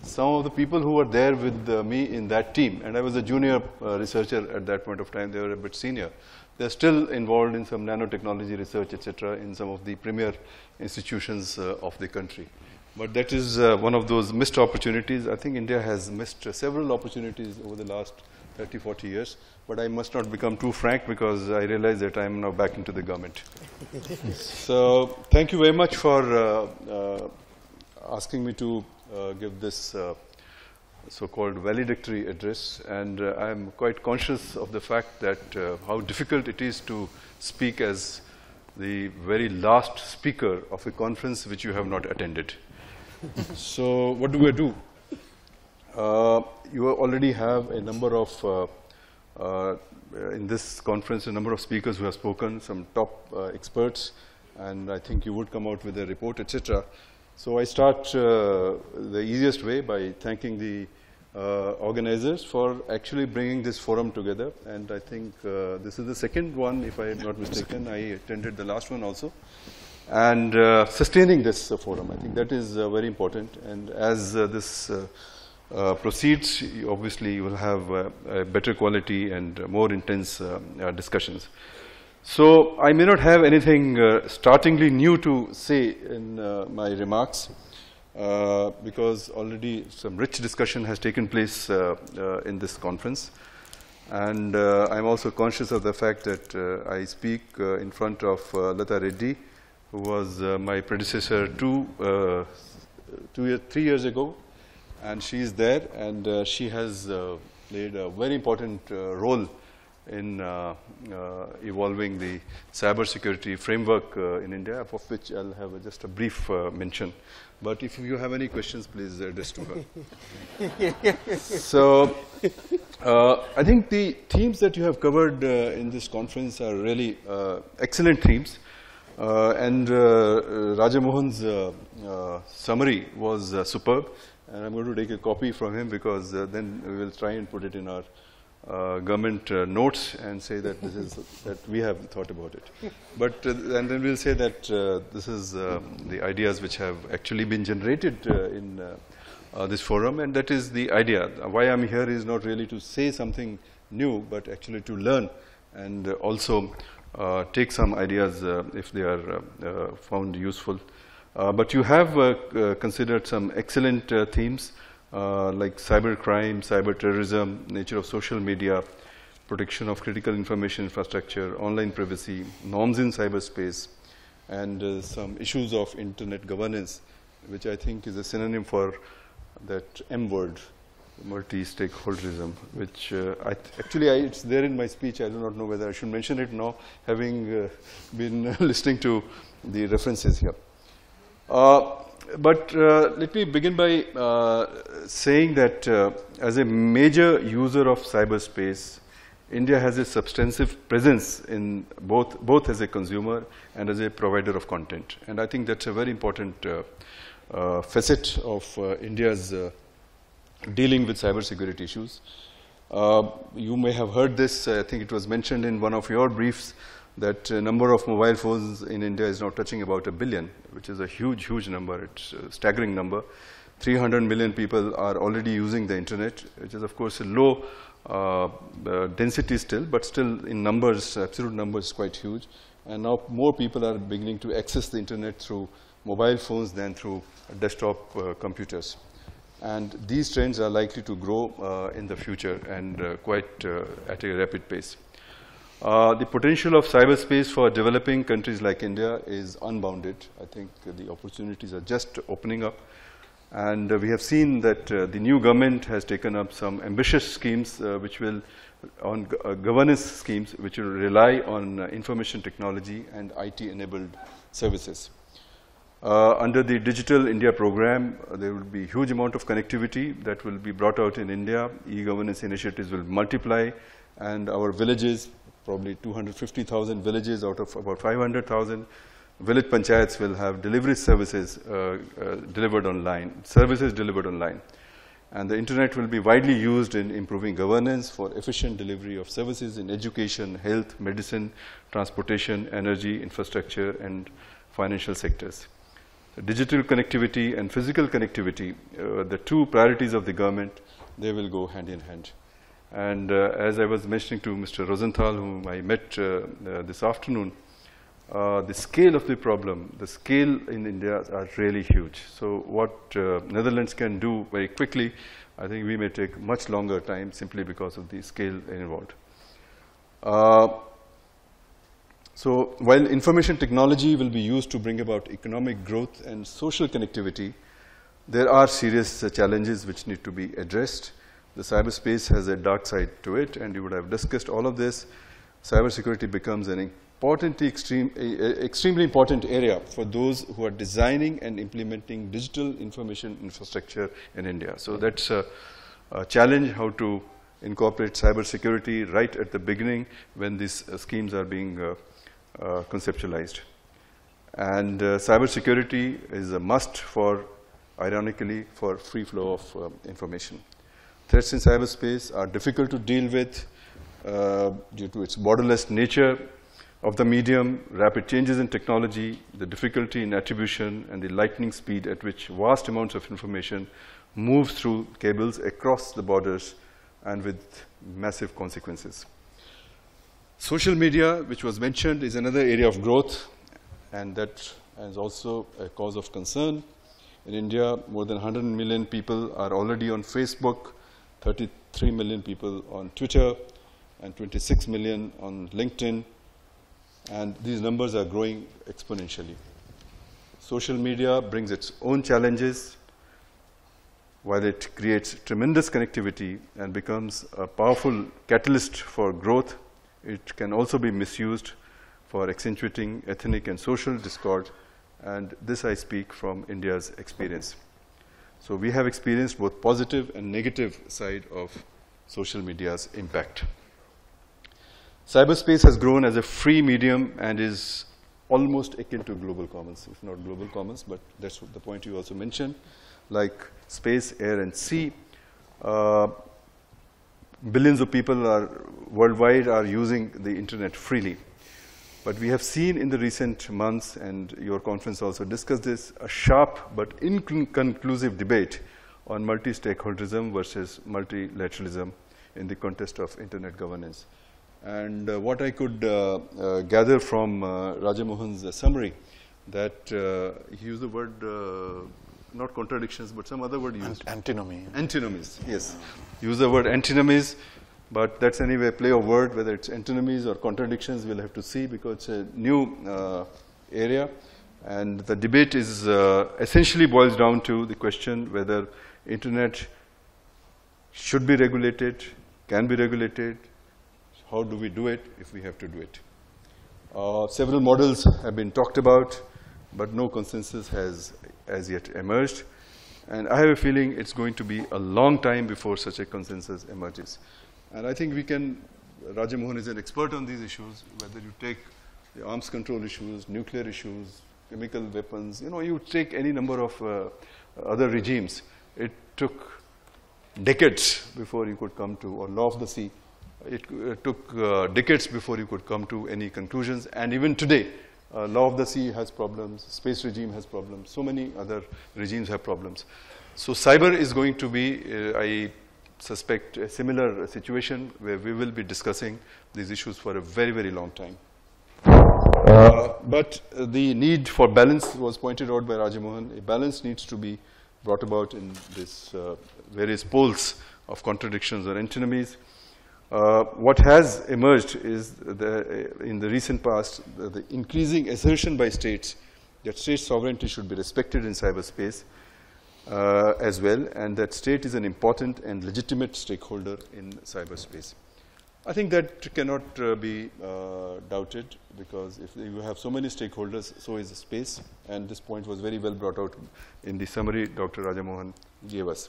some of the people who were there with me in that team, and I was a junior researcher at that point of time, they were a bit senior. They're still involved in some nanotechnology research, etc., in some of the premier institutions of the country. But that is one of those missed opportunities. I think India has missed several opportunities over the last 30, 40 years. But I must not become too frank, because I realize that I'm now back into the government. So thank you very much for asking me to give this so-called valedictory address. And I'm quite conscious of the fact that how difficult it is to speak as the very last speaker of a conference which you have not attended. So what do I do? You already have a number of, in this conference, a number of speakers who have spoken, some top experts, and I think you would come out with a report, etc. So I start the easiest way by thanking the organizers for actually bringing this forum together. And I think this is the second one, if I am not mistaken. I attended the last one also. And sustaining this forum, I think that is very important. And as this proceeds, obviously you will have a better quality and more intense discussions. So I may not have anything startlingly new to say in my remarks, because already some rich discussion has taken place in this conference. And I'm also conscious of the fact that I speak in front of Lata Reddy, who was my predecessor 3 years ago, and she is there, and she has played a very important role in evolving the cybersecurity framework in India, of which I'll have just a brief mention. But if you have any questions, please address to her. So I think the themes that you have covered in this conference are really excellent themes. And Raja Mohan's summary was superb, and I'm going to take a copy from him, because then we will try and put it in our government notes and say that this is that we have thought about it. But and then we'll say that this is the ideas which have actually been generated in this forum, and that is the idea. Why I'm here is not really to say something new, but actually to learn and also take some ideas if they are found useful. But you have considered some excellent themes like cybercrime, cyber terrorism, nature of social media, protection of critical information infrastructure, online privacy, norms in cyberspace, and some issues of internet governance, which I think is a synonym for that M word, multi-stakeholderism, which actually it's there in my speech. I do not know whether I should mention it now, having been listening to the references here. But let me begin by saying that as a major user of cyberspace, India has a substantive presence in both as a consumer and as a provider of content. And I think that's a very important facet of India's dealing with cybersecurity issues. You may have heard this, I think it was mentioned in one of your briefs, that number of mobile phones in India is now touching about 1 billion, which is a huge, huge number. It's a staggering number. 300 million people are already using the internet, which is of course a low density still, but still in numbers, absolute numbers, quite huge. And now more people are beginning to access the internet through mobile phones than through desktop computers. And these trends are likely to grow in the future and quite at a rapid pace. The potential of cyberspace for developing countries like India is unbounded. I think the opportunities are just opening up. And we have seen that the new government has taken up some ambitious schemes which will, on governance schemes, which will rely on information technology and IT-enabled services. Under the Digital India program, there will be a huge amount of connectivity that will be brought out in India. E-governance initiatives will multiply, and our villages, probably 250,000 villages out of about 500,000 village panchayats will have delivery services delivered online, And the internet will be widely used in improving governance for efficient delivery of services in education, health, medicine, transportation, energy, infrastructure, and financial sectors. Digital connectivity and physical connectivity, the two priorities of the government, they will go hand in hand. And as I was mentioning to Mr. Rosenthal, whom I met this afternoon, the scale of the problem, the scale in India are really huge. So what Netherlands can do very quickly, I think we may take much longer time simply because of the scale involved. So while information technology will be used to bring about economic growth and social connectivity, there are serious challenges which need to be addressed. The cyberspace has a dark side to it, and you would have discussed all of this. Cybersecurity becomes an extremely important area for those who are designing and implementing digital information infrastructure in India. So that's a challenge, how to incorporate cybersecurity right at the beginning when these schemes are being conceptualized. And cybersecurity is a must for, ironically, for free flow of information. Threats in cyberspace are difficult to deal with due to its borderless nature of the medium, rapid changes in technology, the difficulty in attribution, and the lightning speed at which vast amounts of information moves through cables across the borders and with massive consequences. Social media, which was mentioned, is another area of growth, and that is also a cause of concern. In India, more than 100 million people are already on Facebook, 33 million people on Twitter, and 26 million on LinkedIn, and these numbers are growing exponentially. Social media brings its own challenges. While it creates tremendous connectivity and becomes a powerful catalyst for growth, it can also be misused for accentuating ethnic and social discord, and this I speak from India's experience. So we have experienced both positive and negative side of social media's impact. Cyberspace has grown as a free medium and is almost akin to global commons, if not global commons, but that's the point you also mentioned, like space, air, and sea. Billions of people worldwide are using the internet freely. But we have seen in the recent months, and your conference also discussed this, a sharp but inconclusive debate on multi-stakeholderism versus multilateralism in the context of internet governance. And what I could gather from Raja Mohan's summary, that he used the word, not contradictions, but some other word used. Antinomy. Antinomies, yes. Use the word antinomies, but that's anyway a play of word, whether it's antinomies or contradictions, we'll have to see, because it's a new area. And the debate is essentially boils down to the question whether internet should be regulated, can be regulated, how do we do it if we have to do it. Several models have been talked about, but no consensus has as yet emerged. And I have a feeling it's going to be a long time before such a consensus emerges. And I think we can, Raja Mohan is an expert on these issues, whether you take the arms control issues, nuclear issues, chemical weapons, you take any number of other regimes. It took decades before you could come to, or law of the sea, it took decades before you could come to any conclusions. And even today, law of the sea has problems, space regime has problems, so many other regimes have problems. So cyber is going to be, I suspect, a similar situation where we will be discussing these issues for a very, very long time. But the need for balance was pointed out by Raja Mohan. A balance needs to be brought about in this various poles of contradictions or antinomies. What has emerged is in the recent past, the increasing assertion by states that state sovereignty should be respected in cyberspace as well, and that state is an important and legitimate stakeholder in cyberspace. I think that cannot be doubted, because if you have so many stakeholders, so is the space, and this point was very well brought out in the summary Dr. Raja Mohan gave us.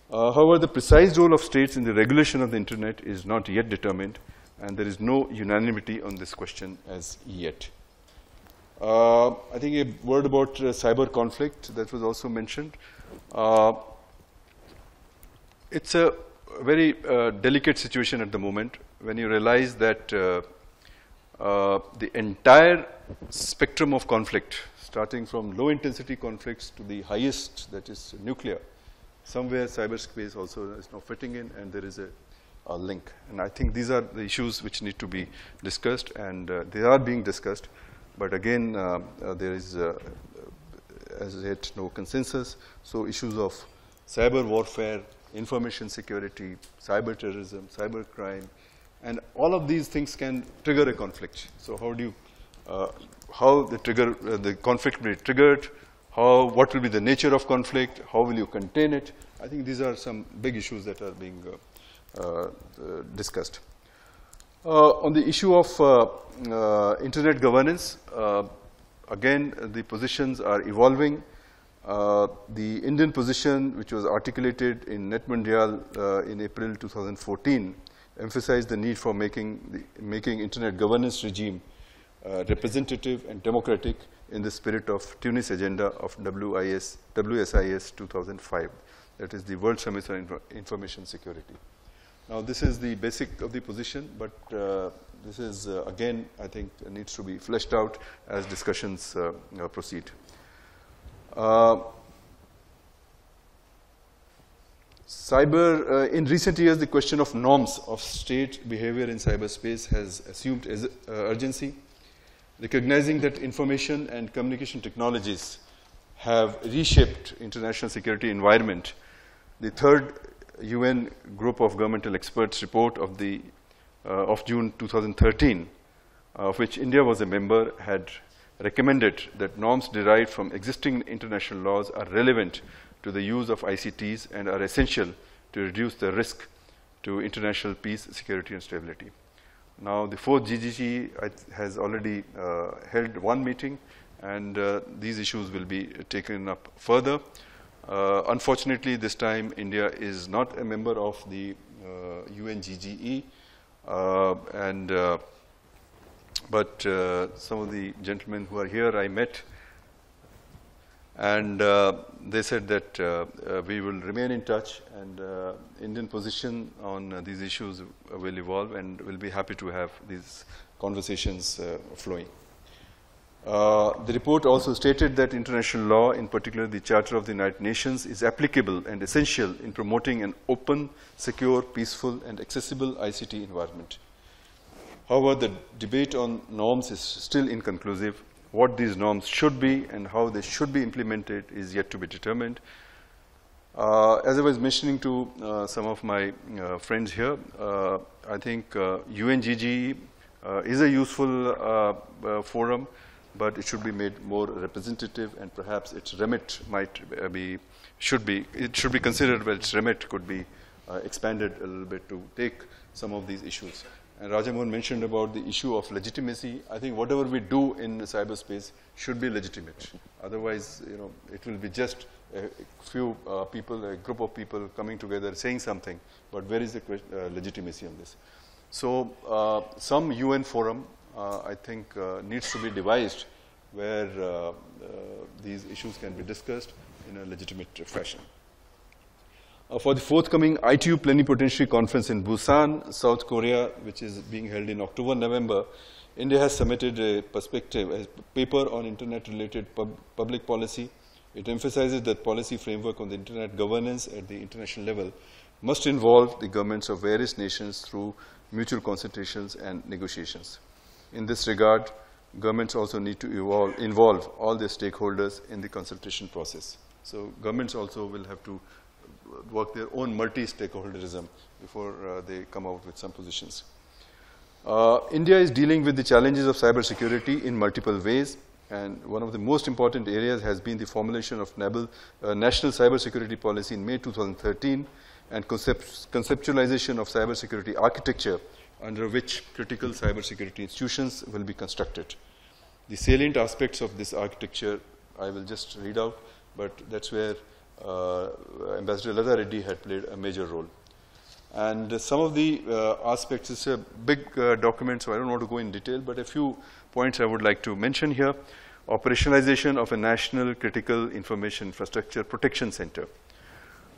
However, the precise role of states in the regulation of the internet is not yet determined, and there is no unanimity on this question as yet. I think a word about cyber conflict that was also mentioned. It's a very delicate situation at the moment when you realize that the entire spectrum of conflict, starting from low intensity conflicts to the highest, that is nuclear, somewhere cyberspace also is now fitting in, and there is a link. And I think these are the issues which need to be discussed, and they are being discussed. But again, there is, as yet, no consensus. So issues of cyber warfare, information security, cyber terrorism, cyber crime, and all of these things can trigger a conflict. So how do you, how the conflict will be triggered, what will be the nature of conflict, how will you contain it? I think these are some big issues that are being discussed. On the issue of internet governance, again, the positions are evolving. The Indian position, which was articulated in Net Mondial in April 2014, emphasized the need for making internet governance regime representative and democratic in the spirit of Tunis agenda of WSIS 2005. That is the World Summit on Information Security. Now, this is the basic of the position, but this is, again, I think needs to be fleshed out as discussions proceed. Cyber, in recent years, the question of norms of state behavior in cyberspace has assumed urgency, recognizing that information and communication technologies have reshaped international security environment. The third UN group of governmental experts report of June 2013, of which India was a member, had recommended that norms derived from existing international laws are relevant to the use of ICTs and are essential to reduce the risk to international peace, security, and stability. Now, the fourth GGG has already held one meeting, and these issues will be taken up further. Unfortunately, this time India is not a member of the UN-CTED, but some of the gentlemen who are here I met, and they said that we will remain in touch, and Indian position on these issues will evolve, and we'll be happy to have these conversations flowing. The report also stated that international law, in particular the Charter of the United Nations, is applicable and essential in promoting an open, secure, peaceful, and accessible ICT environment. However, the debate on norms is still inconclusive. What these norms should be and how they should be implemented is yet to be determined. As I was mentioning to some of my friends here, I think UN-CTED is a useful forum, but it should be made more representative, and perhaps its remit might be, it should be considered where its remit could be expanded a little bit to take some of these issues. And Rajamohan mentioned about the issue of legitimacy. I think whatever we do in cyberspace should be legitimate. Otherwise, it will be just a few people, a group of people coming together saying something. But where is the legitimacy on this? So some UN forum, I think, needs to be devised where these issues can be discussed in a legitimate fashion. For the forthcoming ITU Plenipotentiary Conference in Busan, South Korea, which is being held in October-November, India has submitted a paper on Internet-related public policy. It emphasizes that policy framework on the Internet governance at the international level must involve the governments of various nations through mutual consultations and negotiations. In this regard, governments also need to involve all their stakeholders in the consultation process. So governments also will have to work their own multi-stakeholderism before they come out with some positions. India is dealing with the challenges of cybersecurity in multiple ways, and one of the most important areas has been the formulation of National Cybersecurity Policy in May 2013 and conceptualization of cybersecurity architecture under which critical cybersecurity institutions will be constructed. The salient aspects of this architecture I will just read out, but that's where Ambassador Lata Reddy had played a major role. And some of the aspects, it's a big document, so I don't want to go in detail, but a few points I would like to mention here. Operationalization of a National Critical Information Infrastructure Protection Center.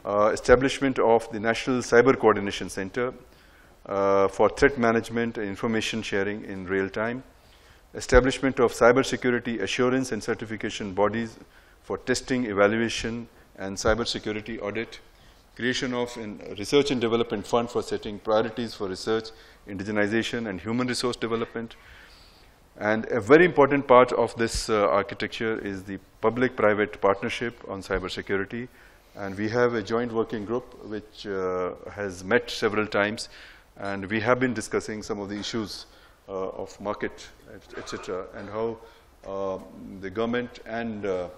Establishment of the National Cyber Coordination Center for threat management and information sharing in real time. Establishment of cybersecurity assurance and certification bodies for testing, evaluation, and cybersecurity audit, creation of a research and development fund for setting priorities for research, indigenization, and human resource development. And a very important part of this architecture is the public-private partnership on cybersecurity. And we have a joint working group which has met several times, and we have been discussing some of the issues of market, etc., and how the government and the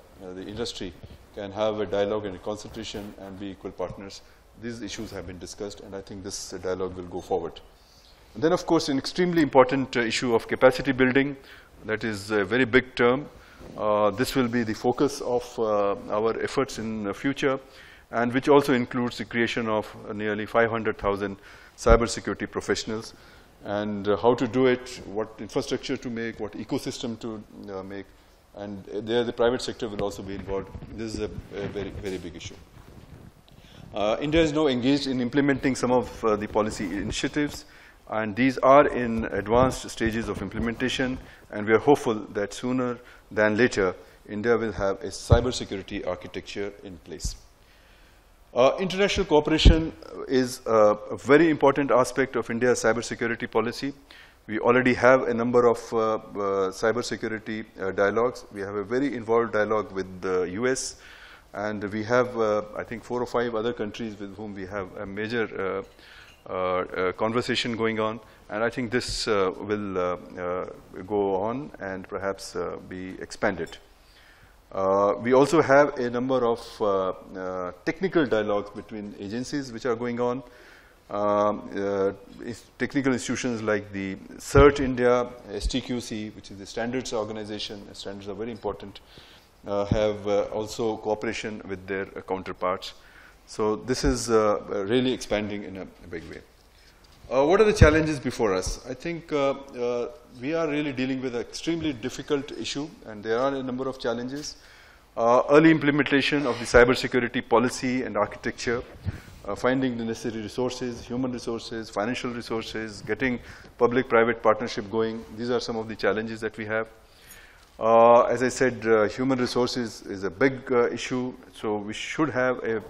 industry can have a dialogue and a consultation and be equal partners. These issues have been discussed, and I think this dialogue will go forward. And then, of course, an extremely important issue of capacity building. That is a very big term. This will be the focus of our efforts in the future, and which also includes the creation of nearly 500,000 cybersecurity professionals, and how to do it, what infrastructure to make, what ecosystem to make. And there the private sector will also be involved. This is a very, very big issue. India is now engaged in implementing some of the policy initiatives, and these are in advanced stages of implementation, and we are hopeful that sooner than later, India will have a cybersecurity architecture in place. International cooperation is a very important aspect of India's cybersecurity policy. We already have a number of cybersecurity dialogues. We have a very involved dialogue with the US, and we have, I think, 4 or 5 other countries with whom we have a major conversation going on. And I think this will go on and perhaps be expanded. We also have a number of technical dialogues between agencies which are going on. Technical institutions like the CERT India, STQC, which is the standards organization, standards are very important, have also cooperation with their counterparts. So this is really expanding in a big way. What are the challenges before us? I think we are really dealing with an extremely difficult issue, and there are a number of challenges. Early implementation of the cybersecurity policy and architecture, finding the necessary resources, human resources, financial resources, getting public-private partnership going. These are some of the challenges that we have. As I said, human resources is a big issue, so we should have a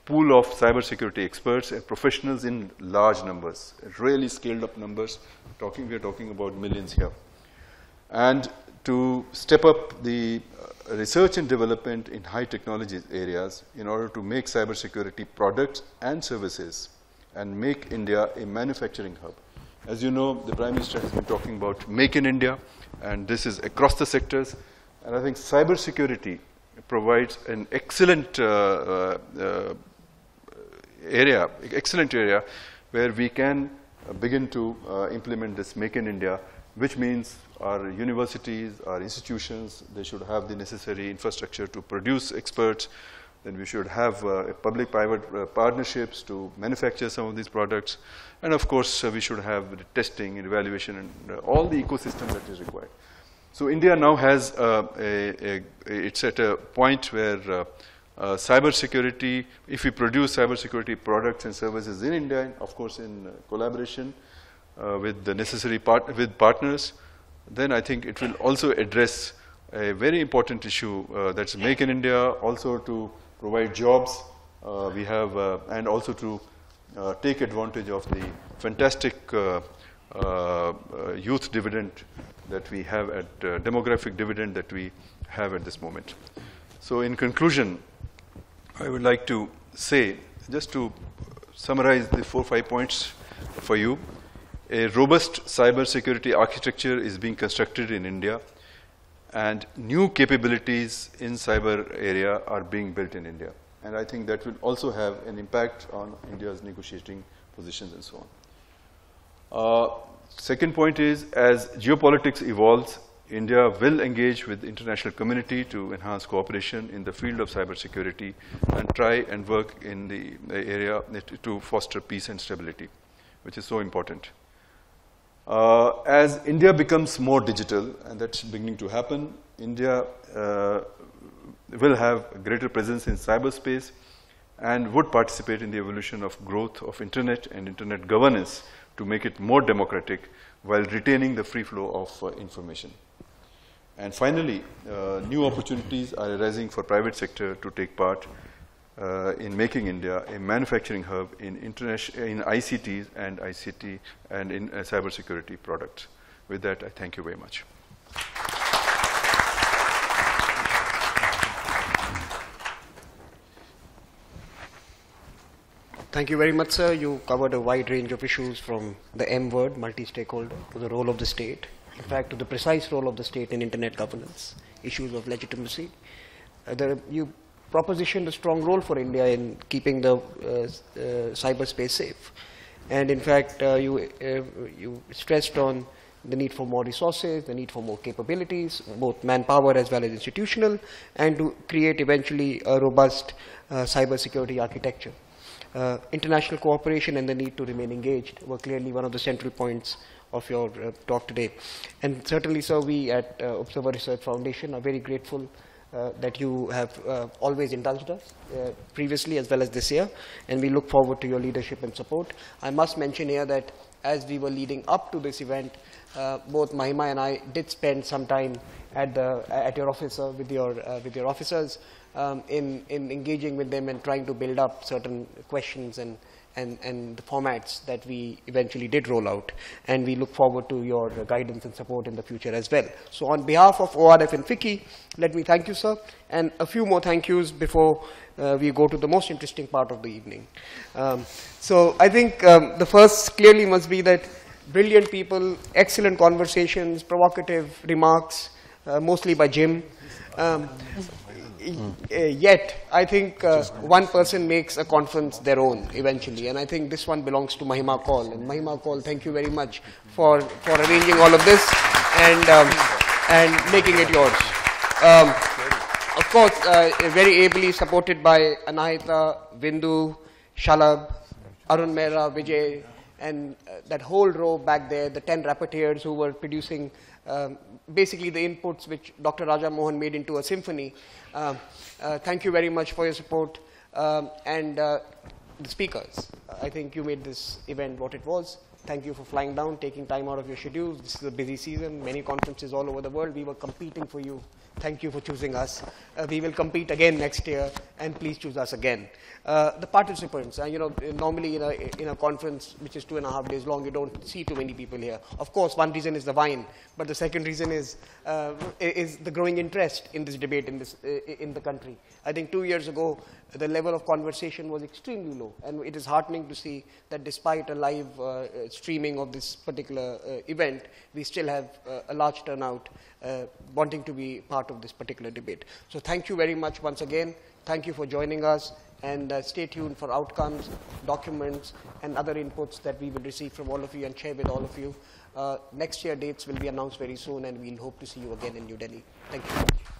pool of cybersecurity experts and professionals in large numbers, really scaled up numbers. We are talking about millions here. And to step up the research and development in high technology areas in order to make cybersecurity products and services and make India a manufacturing hub. As you know, the Prime Minister has been talking about Make in India, and this is across the sectors. And I think cybersecurity provides an excellent area, excellent area, where we can begin to implement this Make in India, which means our universities, our institutions, they should have the necessary infrastructure to produce experts. Then we should have public-private partnerships to manufacture some of these products. And of course, we should have the testing and evaluation and all the ecosystem that is required. So India now has, it's at a point where cybersecurity, if we produce cybersecurity products and services in India, of course in collaboration with the necessary partners, then I think it will also address a very important issue that's Make in India, also to provide jobs we have, and also to take advantage of the fantastic youth dividend that we have at demographic dividend that we have at this moment. So in conclusion, I would like to say, just to summarize the 4 or 5 points for you, a robust cybersecurity architecture is being constructed in India, and new capabilities in cyber area are being built in India. And I think that will also have an impact on India's negotiating positions and so on. Second point is, as geopolitics evolves, India will engage with the international community to enhance cooperation in the field of cybersecurity and try and work in the area to foster peace and stability, which is so important. As India becomes more digital, and that's beginning to happen, India will have a greater presence in cyberspace and would participate in the evolution of growth of internet and internet governance to make it more democratic while retaining the free flow of information. And finally, new opportunities are arising for private sector to take part in making India a manufacturing hub in ICTs and ICT and in cybersecurity products. With that, I thank you very much. Thank you very much, sir. You covered a wide range of issues from the M word, multi-stakeholder, to the role of the state, in fact, to the precise role of the state in internet governance, issues of legitimacy. You propositioned a strong role for India in keeping the cyberspace safe. And in fact, you stressed on the need for more resources, the need for more capabilities, both manpower as well as institutional, and to create eventually a robust cybersecurity architecture. International cooperation and the need to remain engaged were clearly one of the central points of your talk today. And certainly, sir, we at Observer Research Foundation are very grateful that you have always indulged us previously as well as this year, and we look forward to your leadership and support. I must mention here that as we were leading up to this event, both Mahima and I did spend some time at your office with your officers in engaging with them and trying to build up certain questions and the formats that we eventually did roll out, and we look forward to your guidance and support in the future as well. So on behalf of ORF and FICCI, let me thank you, sir, and a few more thank yous before we go to the most interesting part of the evening. So I think the first clearly must be that brilliant people, excellent conversations, provocative remarks, mostly by Jim. Yet, I think one person makes a conference their own eventually, and I think this one belongs to Mahima Kaul. And Mahima Kaul, thank you very much for arranging all of this and making it yours. Of course, very ably supported by Anahita, Vindu, Shalab, Arun Mehra, Vijay, and that whole row back there, the 10 rapporteurs who were producing basically the inputs which Dr. Raja Mohan made into a symphony. Thank you very much for your support. And the speakers, I think you made this event what it was. Thank you for flying down, taking time out of your schedules. This is a busy season, many conferences all over the world. We were competing for you. Thank you for choosing us. We will compete again next year, and please choose us again. The participants, normally in a conference which is 2.5 days long, you don't see too many people here. Of course, one reason is the wine, but the second reason is the growing interest in this debate in the country. I think 2 years ago, the level of conversation was extremely low, and it is heartening to see that despite a live streaming of this particular event, we still have a large turnout wanting to be part of this particular debate. So thank you very much once again. Thank you for joining us. and stay tuned for outcomes, documents, and other inputs that we will receive from all of you and share with all of you. Next year dates will be announced very soon, and we'll hope to see you again in New Delhi. Thank you.